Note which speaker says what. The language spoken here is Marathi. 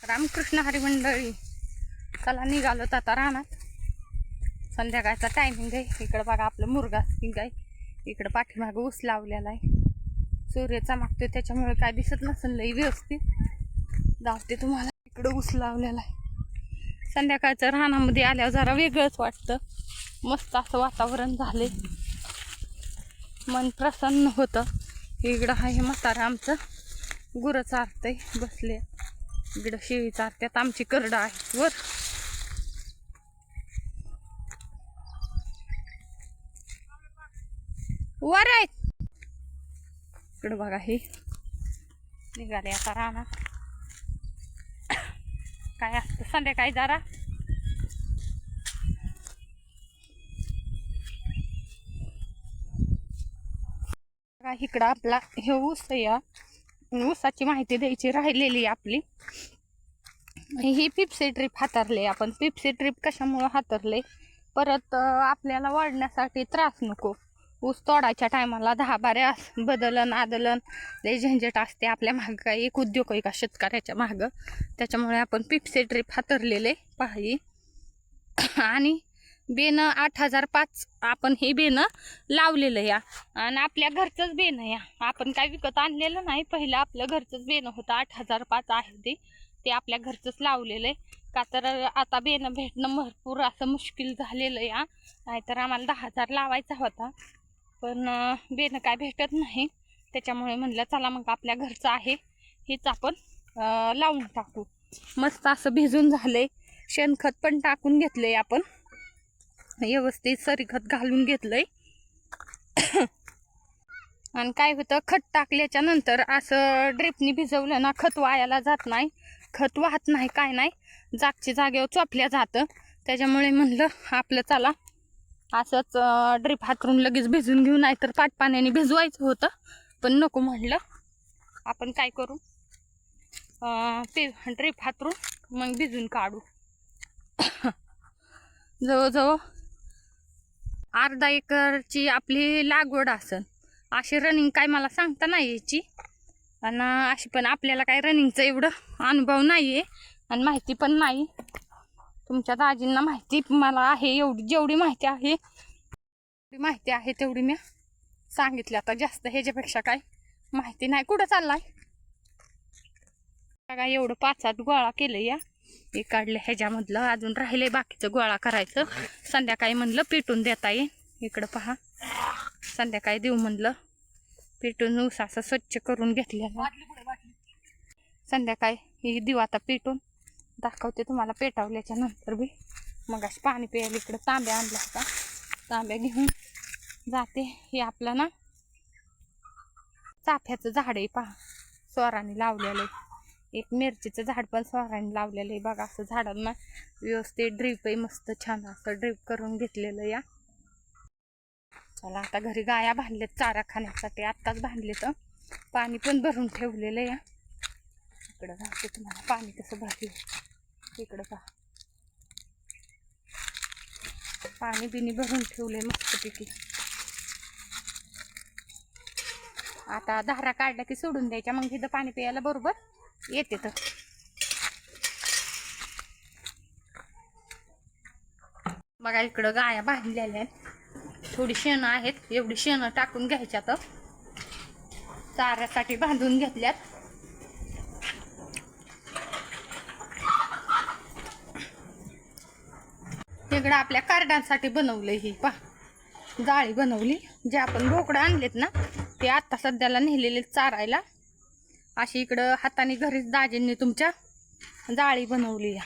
Speaker 1: रामकृष्ण हरी मंडळी, चला निघालो आता रानात. संध्याकाळचा टायमिंग आहे. इकडं बघा आपलं मुरगा सिंग आहे. इकडं पाठीमागं ऊस लावलेला आहे. सूर्य चमकतोय त्याच्यामुळे काय दिसत नसेल लई व्यवस्थित. दाखवते तुम्हाला. इकडं ऊस लावलेला आहे. संध्याकाळचं रानामध्ये आल्यावर जरा वेगळंच वाटतं. मस्त असं वातावरण झाले, मन प्रसन्न होतं. इकडं आहे म्हातारा आमचं गुरं चारतंय बसले. इकडं शेळी चारत्यात. आमची करडं आहे वर आहेत. इकडं बघा हे निघाले आता रानात. काय असतं संध्याकाळी जरा इकडं आपला हे ऊस या ऊसाची माहिती द्यायची राहिलेली आपली. ही पिप्सी ट्रिप हातारले आपण. पिप्सी ट्रिप कशामुळे हातारले, परत आपल्याला वाढण्यासाठी त्रास नको. ऊस तोडायच्या टायमाला 10-12 बदलन आदलन लय झंझट असते आपल्या मागं. काय एक उद्योग आहे का शेतकऱ्याच्या मागं. त्याच्यामुळे आपण पिप्सी ट्रिप हातारलेले पाहिजे. आणि बेनं 8005 आपण हे बेनं लावलेलं या. आणि आपल्या घरचंच बेनं या. आपण काय विकत आणलेलं नाही. पहिलं आपलं घरचंच बेनं होतं. 8005 आहे ते आपल्या घरचंच लावलेलं आहे. का तर आता बेनं भेटणं भरपूर असं मुश्किल झालेलं या. नाहीतर आम्हाला 10,000 लावायचा होता, पण बेनं काय भेटत नाही. त्याच्यामुळे म्हणलं चला मग आपल्या घरचं आहे हेच आपण लावून टाकू. मस्त असं भिजून झालंय. शेणखत पण टाकून घेतलंय आपण. व्यवस्थित सरीखत घालून घेतलंय. आणि काय होतं, खत टाकल्याच्या नंतर असं ड्रिपनी भिजवलं ना, खत वायाला जात नाही. खत वाहत नाही, काय नाही, जागच्या जागेवर चोपल्या जातं. त्याच्यामुळे म्हणलं आपलं चला असंच ड्रिप हातरून लगेच भिजून घेऊ. नाही तर पाण्याने भिजवायचं होतं, पण नको म्हणलं. आपण काय करू, ते ड्रिप हातरून मग भिजून काढू. जवळजवळ अर्धा एकरची आपली लागवड असेल. अशी रनिंग काय मला सांगता नाही यायची. आणि अशी पण आपल्याला काय रनिंगचं एवढं अनुभव नाही आहे आणि माहिती पण नाही. तुमच्या दाजींना माहिती मला आहे. जेवढी माहिती आहे तेवढी मी सांगितली. आता जास्त ह्याच्यापेक्षा काय माहिती नाही. कुठं चाललाय काय, एवढं 5-7 गोळा केलं या. हे काढले ह्याच्यामधलं, अजून राहिले बाकीचं गोळा करायचं. संध्याकाळी म्हणलं पेटून देता येईल. इकडं पहा, संध्याकाळी देऊ म्हणलं पेटून. ऊस असं स्वच्छ करून घेतलेला. संध्याकाळी ही देऊ आता पेटून. दाखवते तुम्हाला पेटावल्याच्या नंतर बी. मग अशी पाणी प्यायला इकडं तांब्या आणला होता. तांब्या घेऊन जाते. हे आपलं ना चाफ्याचं झाड आहे पहा, स्वराने लावलेलं आहे. एक मिरचीचं झाड पण स्वराने लावलेलं आहे बघा. असं झाडांना व्यवस्थित ड्रीप आहे. मस्त छान असं ड्रीप करून घेतलेलं या. चला आता घरी गाया बांधलेत चारा खाण्यासाठी. आत्ताच बांधले तर पाणी पण भरून ठेवलेलं या. इकडं घालते तुम्हाला पाणी कसं भरले. इकडं का पाणी बिनी भरून ठेवले मस्तपैकी. आता धारा काढल्या की सोडून द्यायच्या. मग इथं पाणी प्यायला बरोबर येते. तर बघा इकडं गाया बांधलेल्या आहेत. थोडी शेणं आहेत. एवढी शेणं टाकून घ्यायच्या. तर चाऱ्यासाठी बांधून घेतल्यात. इकडं आपल्या कार्डांसाठी बनवलंय. ही पहा जाळी बनवली. जे आपण बोकडं आणलेत ना, ते आता सध्याला नेलेले चारायला. अशी इकडं हाताने घरीच दाजींनी तुमच्या जाळी बनवली.